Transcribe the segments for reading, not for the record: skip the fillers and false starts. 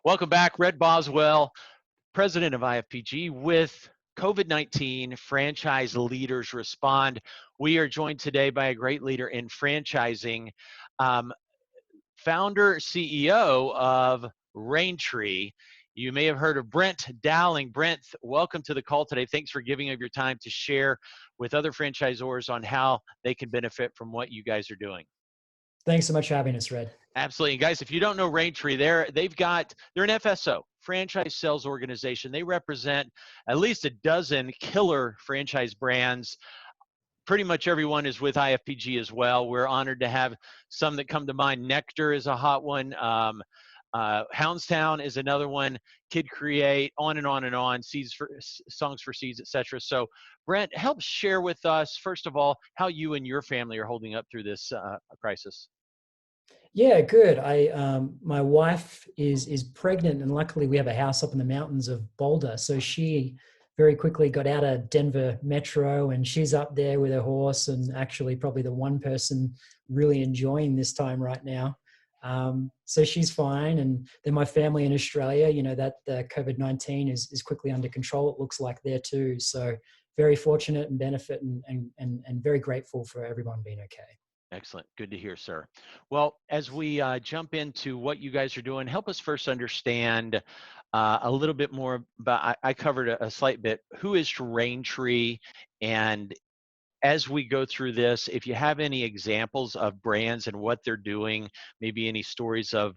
Welcome back. Red Boswell, president of IFPG, with COVID-19 Franchise Leaders Respond. We are joined today by a great leader in franchising, founder, CEO of RainTree. You may have heard of Brent Dowling. Brent, welcome to the call today. Thanks for giving of your time to share with other franchisors on how they can benefit from what you guys are doing. Thanks so much for having us, Red. Absolutely. And guys, if you don't know RainTree, they're an FSO, franchise sales organization. They represent at least a dozen killer franchise brands. Pretty much everyone is with IFPG as well. We're honored to have some that come to mind. Nectar is a hot one. Houndstown is another one. Kid Create, on and on and on. Songs for Seeds, etc. So, Brent, help share with us, first of all, how you and your family are holding up through this crisis. Yeah, good. My wife is pregnant, and luckily we have a house up in the mountains of Boulder. So she very quickly got out of Denver Metro, and she's up there with her horse, and actually probably the one person really enjoying this time right now. So she's fine. And then my family in Australia, you know, that the COVID-19 is quickly under control. It looks like there too. So very fortunate and benefit and very grateful for everyone being okay. Excellent. Good to hear, sir. Well, as we jump into what you guys are doing, help us first understand a little bit more about, I covered a slight bit, who is RainTree, and as we go through this, if you have any examples of brands and what they're doing, maybe any stories of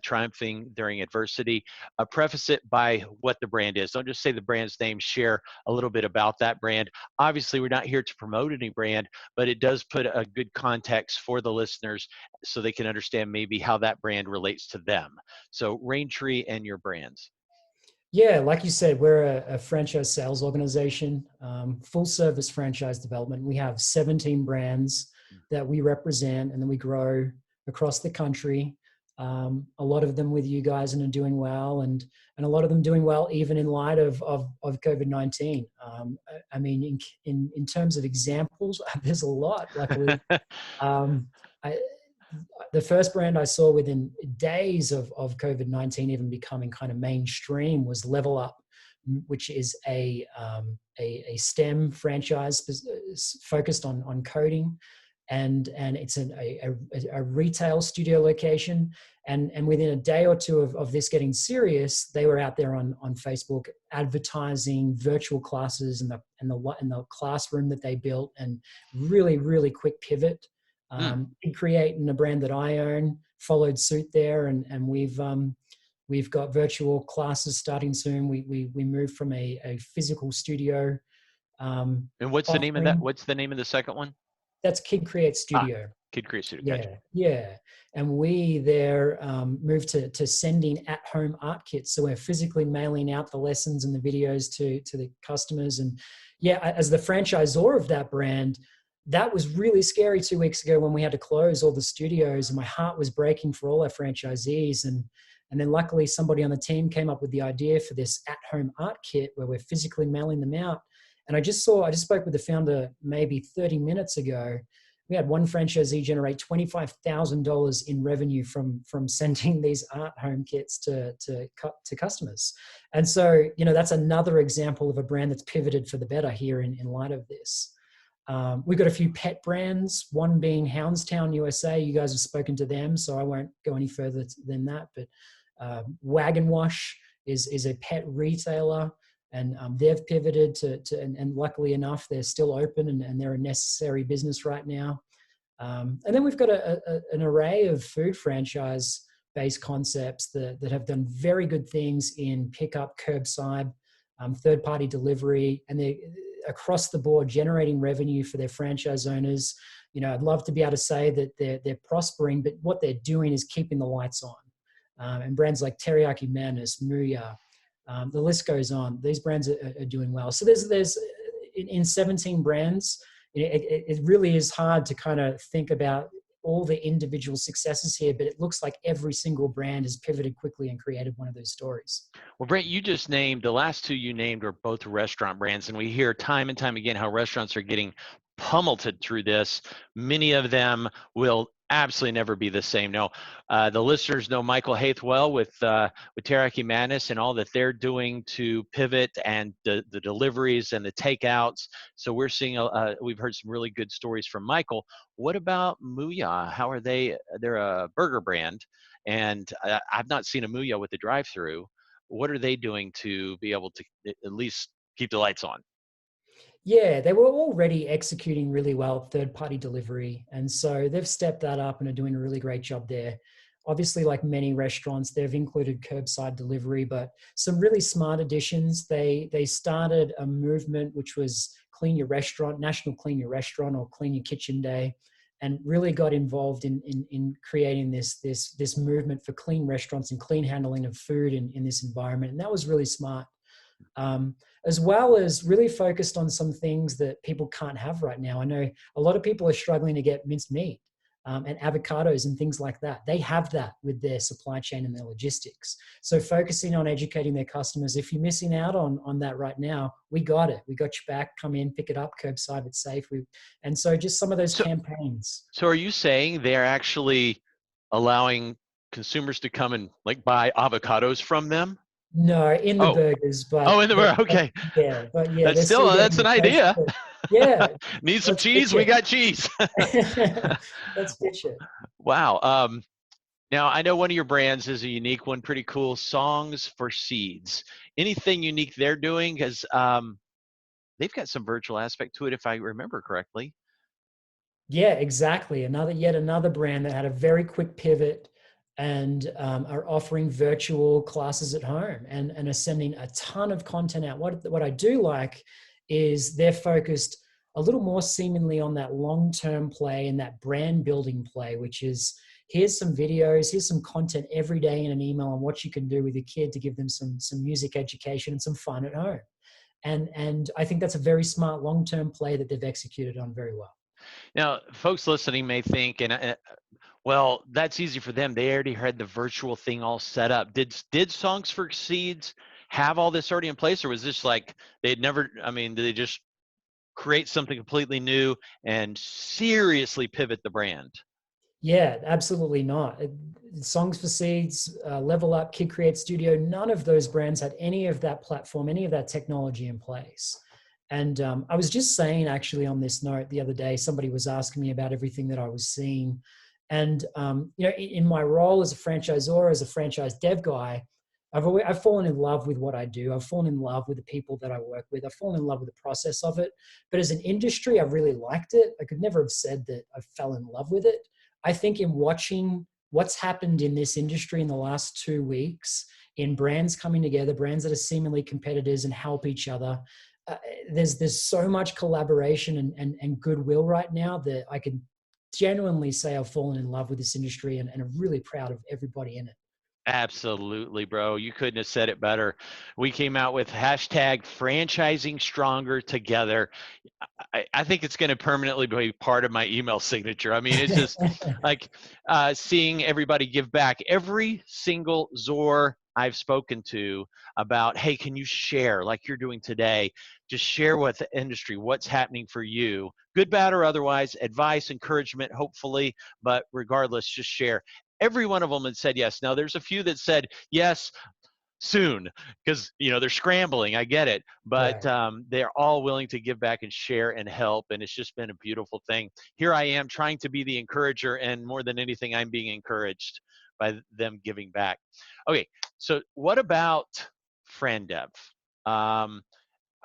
triumphing during adversity, preface it by what the brand is. Don't just say the brand's name, share a little bit about that brand. Obviously, we're not here to promote any brand, but it does put a good context for the listeners so they can understand maybe how that brand relates to them. So RainTree and your brands. Yeah, like you said, we're a franchise sales organization, full service franchise development. We have 17 brands that we represent, and then we grow across the country. A lot of them with you guys and are doing well, and a lot of them doing well even in light of COVID-19. I mean, in terms of examples, there's a lot. Luckily, the first brand I saw within days of COVID-19 even becoming kind of mainstream was Level Up, which is a STEM franchise focused on coding, and it's a retail studio location. And within a day or two of this getting serious, they were out there on Facebook advertising virtual classes and the classroom that they built, and really quick pivot. Create, and a brand that I own, followed suit there, and we've got virtual classes starting soon. We moved from a physical studio. And what's the name of that? What's the name of the second one? That's Kid Create Studio. Kid Create Studio. Yeah, gotcha. Yeah. And we there moved to sending at-home art kits. So we're physically mailing out the lessons and the videos to the customers. And yeah, as the franchisor of that brand, that was really scary 2 weeks ago when we had to close all the studios, and my heart was breaking for all our franchisees. And then luckily somebody on the team came up with the idea for this at-home art kit where we're physically mailing them out. And I just spoke with the founder maybe 30 minutes ago. We had one franchisee generate $25,000 in revenue from sending these art home kits to customers. And so, you know, that's another example of a brand that's pivoted for the better here in light of this. We've got a few pet brands, one being Houndstown USA. You guys have spoken to them, so I won't go any further than that. But Wagon Wash is a pet retailer, and they've pivoted and luckily enough, they're still open, and they're a necessary business right now. And then we've got an array of food franchise-based concepts that have done very good things in pickup, curbside, third-party delivery, and they across the board generating revenue for their franchise owners. You know, I'd love to be able to say that they're prospering, but what they're doing is keeping the lights on. And brands like Teriyaki Madness, Muya, the list goes on. These brands are doing well. So there's in 17 brands, it really is hard to kind of think about all the individual successes here, but it looks like every single brand has pivoted quickly and created one of those stories. Well, Brent, you just named, the last two you named are both restaurant brands, and we hear time and time again how restaurants are getting pummeled through this. Many of them will absolutely never be the same. No, the listeners know Michael Haith well with Teriyaki Madness and all that they're doing to pivot and the deliveries and the takeouts. So we're seeing we've heard some really good stories from Michael. What about Muya? How are they? They're a burger brand, and I've not seen a Muya with the drive-through. What are they doing to be able to at least keep the lights on? Yeah, they were already executing really well third-party delivery, and so they've stepped that up and are doing a really great job there. Obviously, like many restaurants, they've included curbside delivery, but some really smart additions. They started a movement which was Clean Your Restaurant, National Clean Your Restaurant or Clean Your Kitchen Day, and really got involved in creating this movement for clean restaurants and clean handling of food in this environment, and that was really smart. um, as well as really focused on some things that people can't have right now. I know a lot of people are struggling to get minced meat and avocados and things like that. They have that with their supply chain and their logistics. So focusing on educating their customers, if you're missing out on that right now, we got it. We got you back. Come in, pick it up, curbside, it's safe. And so just some of those So, campaigns. so are you saying they're actually allowing consumers to come and like buy avocados from them? No, in the Oh, burgers, oh, but in the world. but Okay, yeah, but yeah, that's they're still still getting that's the an fresh. idea. Yeah, Need some let's cheese? pitch We it. got cheese. Let's pitch it. Wow. Now I know one of your brands is a unique one, pretty cool. Songs for Seeds. Anything unique they're doing? Because they've got some virtual aspect to it, if I remember correctly. Yeah, exactly. Yet another brand that had a very quick pivot and are offering virtual classes at home and are sending a ton of content out. What I do like is they're focused a little more seemingly on that long-term play and that brand building play, which is here's some videos, here's some content every day in an email on what you can do with your kid to give them some music education and some fun at home. And I think that's a very smart long-term play that they've executed on very well. Now, folks listening may think, well, that's easy for them. They already had the virtual thing all set up. Did Songs for Seeds have all this already in place, or was this like they'd never? I mean, did they just create something completely new and seriously pivot the brand? Yeah, absolutely not. Songs for Seeds, Level Up, Kid Create Studio, none of those brands had any of that platform, any of that technology in place. And I was just saying, actually, on this note the other day, somebody was asking me about everything that I was seeing. And, in my role as a franchisor, as a franchise dev guy, I've fallen in love with what I do. I've fallen in love with the people that I work with. I've fallen in love with the process of it. But as an industry, I've really liked it. I could never have said that I fell in love with it. I think in watching what's happened in this industry in the last 2 weeks, in brands coming together, brands that are seemingly competitors and help each other, uh, there's so much collaboration and goodwill right now that I can genuinely say I've fallen in love with this industry and I'm really proud of everybody in it. Absolutely, bro. You couldn't have said it better. We came out with hashtag franchising stronger together. I think it's going to permanently be part of my email signature. I mean, it's just like seeing everybody give back. Every single Zor I've spoken to about, hey, can you share like you're doing today? Just share with the industry what's happening for you, good, bad, or otherwise, advice, encouragement, hopefully, but regardless, just share. Every one of them had said yes. Now, there's a few that said yes soon because they're scrambling. I get it, but Right. they're all willing to give back and share and help, and it's just been a beautiful thing. Here I am trying to be the encourager, and more than anything, I'm being encouraged by them giving back. Okay, so what about FranDev? Um,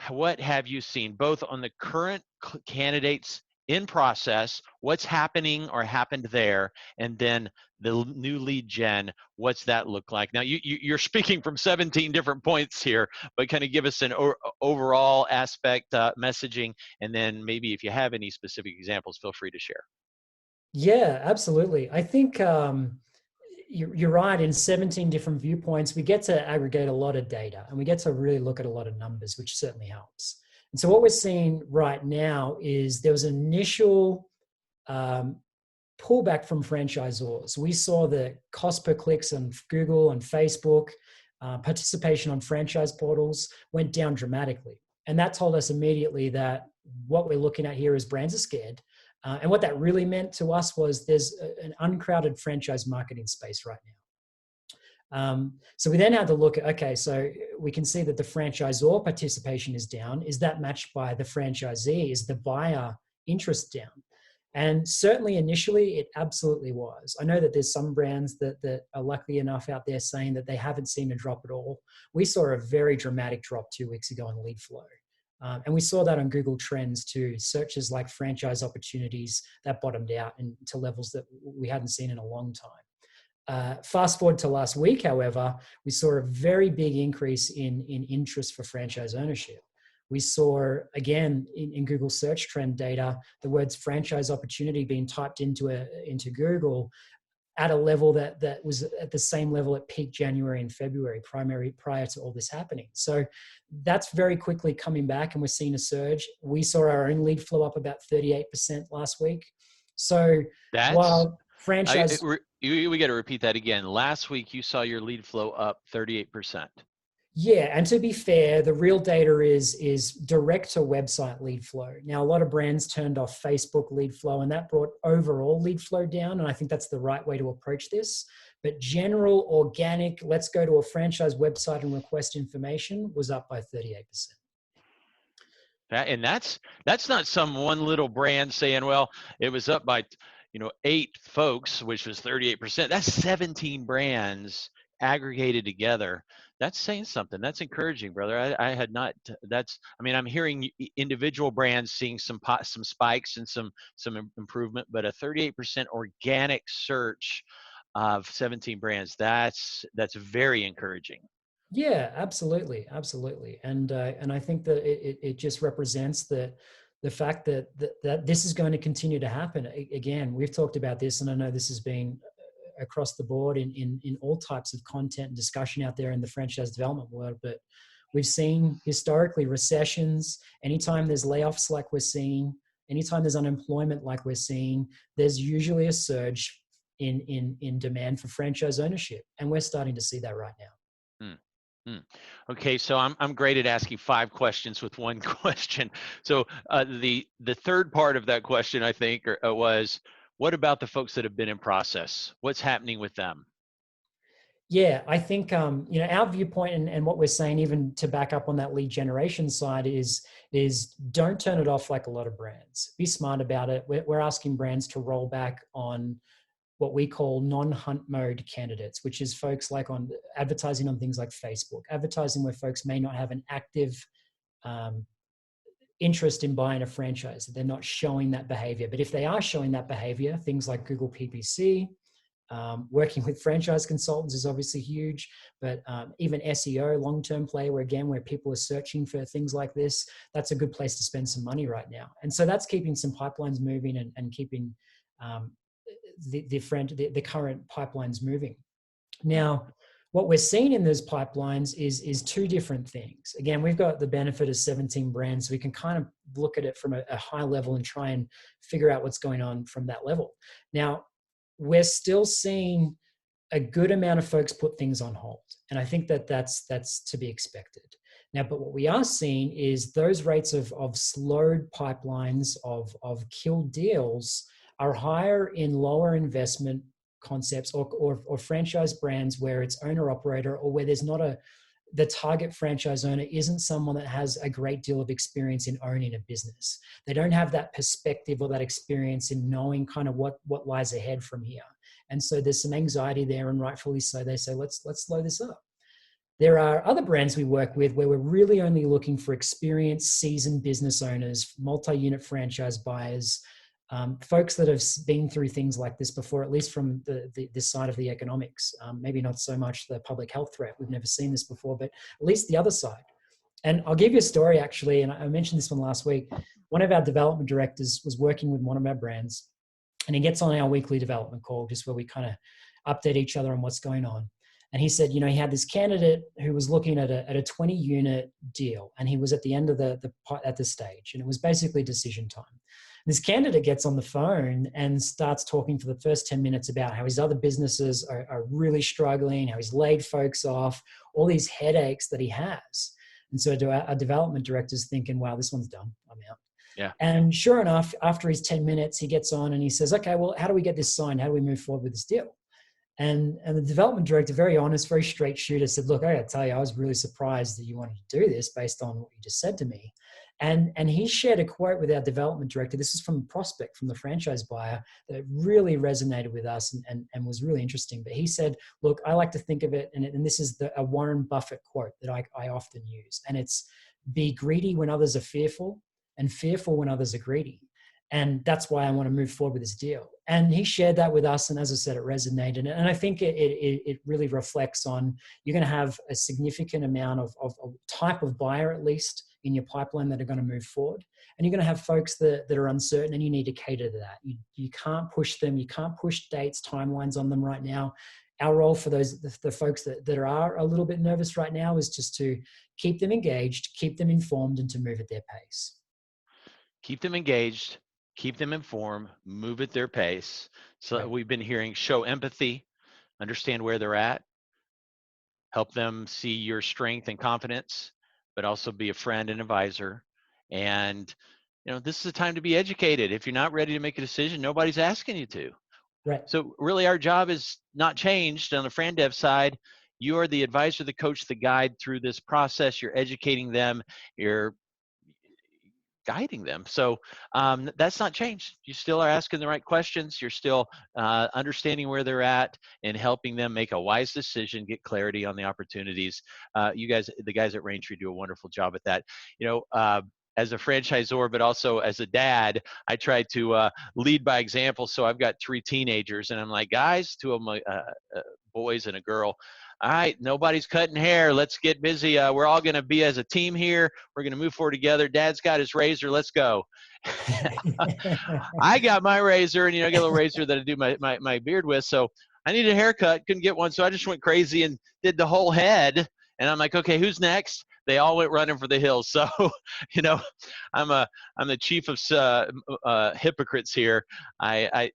what have you seen both on the current candidates in process, what's happening or happened there, and then the new lead gen, what's that look like? Now you're speaking from 17 different points here, but kind of give us an overall aspect, messaging, and then maybe if you have any specific examples, feel free to share. Yeah, absolutely. I think you're right. In 17 different viewpoints, we get to aggregate a lot of data and we get to really look at a lot of numbers, which certainly helps. And so what we're seeing right now is there was an initial um, pullback from franchisors. We saw the cost per clicks on Google and Facebook, participation on franchise portals went down dramatically. And that told us immediately that what we're looking at here is brands are scared. And what that really meant to us was there's an uncrowded franchise marketing space right now. So we then had to look at, okay, so we can see that the franchisor participation is down. Is that matched by the franchisee? Is the buyer interest down? And certainly initially it absolutely was. I know that there's some brands that are lucky enough out there saying that they haven't seen a drop at all. We saw a very dramatic drop 2 weeks ago on lead flow. And we saw that on Google Trends too. Searches like franchise opportunities, that bottomed out to levels that we hadn't seen in a long time. Fast forward to last week, however, we saw a very big increase in interest for franchise ownership. We saw, again, in Google search trend data, the words franchise opportunity being typed into Google at a level that was at the same level at peak January and February, prior to all this happening. So that's very quickly coming back, and we're seeing a surge. We saw our own lead flow up about 38% last week. So That's while franchise... we got to repeat that again. Last week, you saw your lead flow up 38%. Yeah, and to be fair, the real data is direct to website lead flow. Now, a lot of brands turned off Facebook lead flow, and that brought overall lead flow down, and I think that's the right way to approach this. But general, organic, let's go to a franchise website and request information was up by 38%. And that's not some one little brand saying, well, it was up by 8 folks, which was 38%. That's 17 brands aggregated together. That's saying something. That's encouraging, brother. I had not. I'm hearing individual brands seeing some spikes and some improvement, but a 38% organic search of 17 brands. That's very encouraging. Yeah, absolutely, and I think that it just represents the fact that this is going to continue to happen. Again, we've talked about this, and I know this has been across the board in all types of content and discussion out there in the franchise development world. But we've seen historically recessions. Anytime there's layoffs like we're seeing, anytime there's unemployment like we're seeing, there's usually a surge in demand for franchise ownership, and we're starting to see that right now. Okay, so I'm great at asking 5 questions with one question. So the third part of that question, I think, was, what about the folks that have been in process? What's happening with them? Yeah, I think our viewpoint and what we're saying, even to back up on that lead generation side, is don't turn it off like a lot of brands. Be smart about it. We're asking brands to roll back on what we call non-hunt mode candidates, which is folks like on advertising on things like Facebook, advertising where folks may not have an active interest in buying a franchise. They're not showing that behavior. But if they are showing that behavior, things like Google PPC, working with franchise consultants is obviously huge, but even SEO, long-term play, where people are searching for things like this, that's a good place to spend some money right now. And so that's keeping some pipelines moving and keeping the current pipelines moving. Now, what we're seeing in those pipelines is 2 different things. Again, we've got the benefit of 17 brands, so we can kind of look at it from a high level and try and figure out what's going on from that level. Now, we're still seeing a good amount of folks put things on hold, and I think that's to be expected. Now, but what we are seeing is those rates of slowed pipelines, of killed deals, are higher in lower investment concepts or franchise brands where it's owner operator, or where there's not the target franchise owner isn't someone that has a great deal of experience in owning a business. They don't have that perspective or that experience in knowing kind of what lies ahead from here. And so there's some anxiety there, and rightfully so. They say, let's slow this up. There are other brands we work with where we're really only looking for experienced, seasoned business owners, multi-unit franchise buyers, folks that have been through things like this before, at least from this side of the economics. Maybe not so much the public health threat. We've never seen this before, but at least the other side. And I'll give you a story, actually, and I mentioned this one last week. One of our development directors was working with one of our brands, and he gets on our weekly development call, just where we kind of update each other on what's going on. And he said, he had this candidate who was looking at a 20-unit deal, and he was at the end of the stage, and it was basically decision time. This candidate gets on the phone and starts talking for the first 10 minutes about how his other businesses are really struggling, how he's laid folks off, all these headaches that he has. And so our development director's thinking, wow, this one's done. I'm out. Yeah. And sure enough, after his 10 minutes, he gets on and he says, okay, well, how do we get this signed? How do we move forward with this deal? And the development director, very honest, very straight shooter, said, look, I got to tell you, I was really surprised that you wanted to do this based on what you just said to me. And he shared a quote with our development director. This is from a prospect, from the franchise buyer, that really resonated with us and was really interesting. But he said, look, I like to think of it, and this is a Warren Buffett quote that I often use, and it's, be greedy when others are fearful, and fearful when others are greedy. And that's why I want to move forward with this deal. And he shared that with us. And as I said, it resonated. And I think it really reflects on, you're going to have a significant amount of type of buyer, at least in your pipeline, that are going to move forward. And you're going to have folks that are uncertain, and you need to cater to that. You can't push them. You can't push dates, timelines on them right now. Our role for the folks that are a little bit nervous right now is just to keep them engaged, keep them informed, and to move at their pace. Keep them engaged, keep them informed, move at their pace. So Right. we've been hearing, show empathy, understand where they're at, help them see your strength and confidence, but also be a friend and advisor. And this is a time to be educated. If you're not ready to make a decision, nobody's asking you to. Right. So really our job is not changed on the FranDev side. You are the advisor, the coach, the guide through this process. You're educating them. You're guiding them. So that's not changed. You still are asking the right questions. You're still understanding where they're at and helping them make a wise decision, get clarity on the opportunities. You guys, the guys at RainTree, do a wonderful job at that. As a franchisor, but also as a dad, I try to lead by example. So I've got 3 teenagers, and I'm like, guys, 2 of them boys and a girl. All right, nobody's cutting hair. Let's get busy. We're all going to be as a team here. We're going to move forward together. Dad's got his razor. Let's go. I got my razor, and I got a little razor that I do my beard with. So I needed a haircut, couldn't get one, so I just went crazy and did the whole head. And I'm like, okay, who's next? They all went running for the hills. So, I'm the chief of hypocrites here. I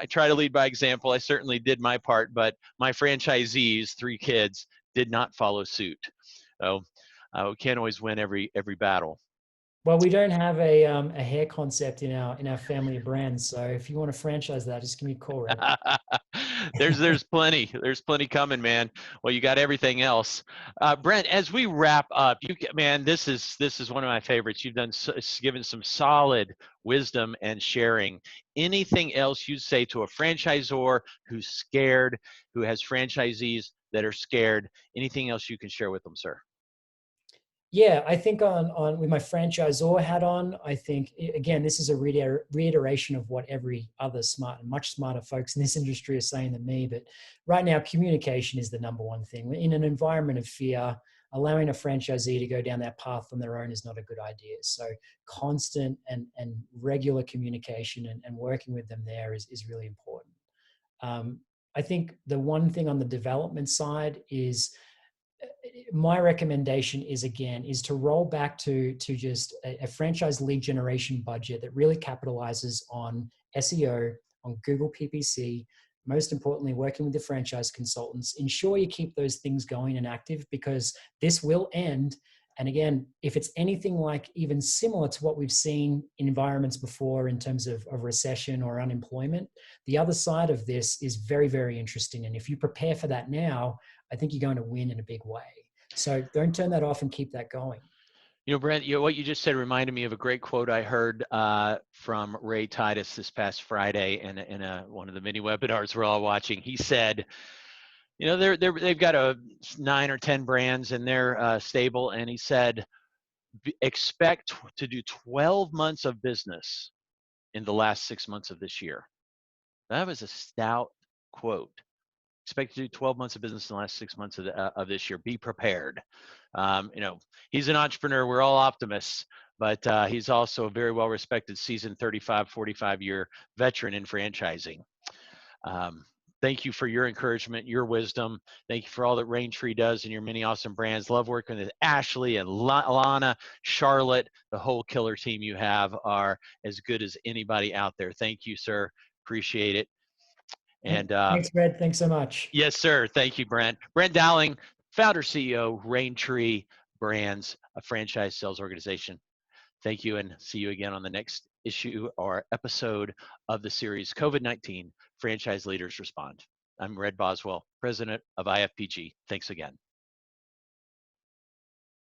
try to lead by example. I certainly did my part, but my franchisees, 3 kids, did not follow suit. So we can't always win every battle. Well, we don't have a hair concept in our family of brands. So if you want to franchise that, just give me a call, Red. There's plenty coming, man. Well, you got everything else. Brent, as we wrap up, man, this is one of my favorites. You've given some solid wisdom and sharing. Anything else you'd say to a franchisor who's scared, who has franchisees that are scared? Anything else you can share with them, sir? Yeah, I think on with my franchisor hat on, I think again, this is a reiteration of what every other smart and much smarter folks in this industry are saying than me. But right now, communication is the number one thing. In an environment of fear, allowing a franchisee to go down that path on their own is not a good idea. So constant and regular communication and working with them there is really important. I think the one thing on the development side is, my recommendation is to roll back to just a franchise lead generation budget that really capitalizes on SEO, on Google PPC, most importantly, working with the franchise consultants. Ensure you keep those things going and active, because this will end. And again, if it's anything like even similar to what we've seen in environments before in terms of recession or unemployment, the other side of this is very, very interesting. And if you prepare for that now, I think you're going to win in a big way. So don't turn that off and keep that going. Brent, what you just said reminded me of a great quote I heard from Ray Titus this past Friday in one of the mini webinars we're all watching. He said, they've got 9 or 10 brands in their stable, and he said, expect to do 12 months of business in the last 6 months of this year. That was a stout quote. Expect to do 12 months of business in the last 6 months of this year. Be prepared. He's an entrepreneur. We're all optimists, but he's also a very well-respected, seasoned 35, 45-year veteran in franchising. Thank you for your encouragement, your wisdom. Thank you for all that RainTree does and your many awesome brands. Love working with Ashley and Lana, Charlotte. The whole killer team you have are as good as anybody out there. Thank you, sir. Appreciate it. And thanks, Red. Thanks so much. yes, sir. Thank you, Brent. Brent Dowling, founder, CEO, RainTree Brands, a franchise sales organization. Thank you, and see you again on the next issue or episode of the series COVID-19 Franchise Leaders Respond. I'm Red Boswell, president of IFPG. Thanks again.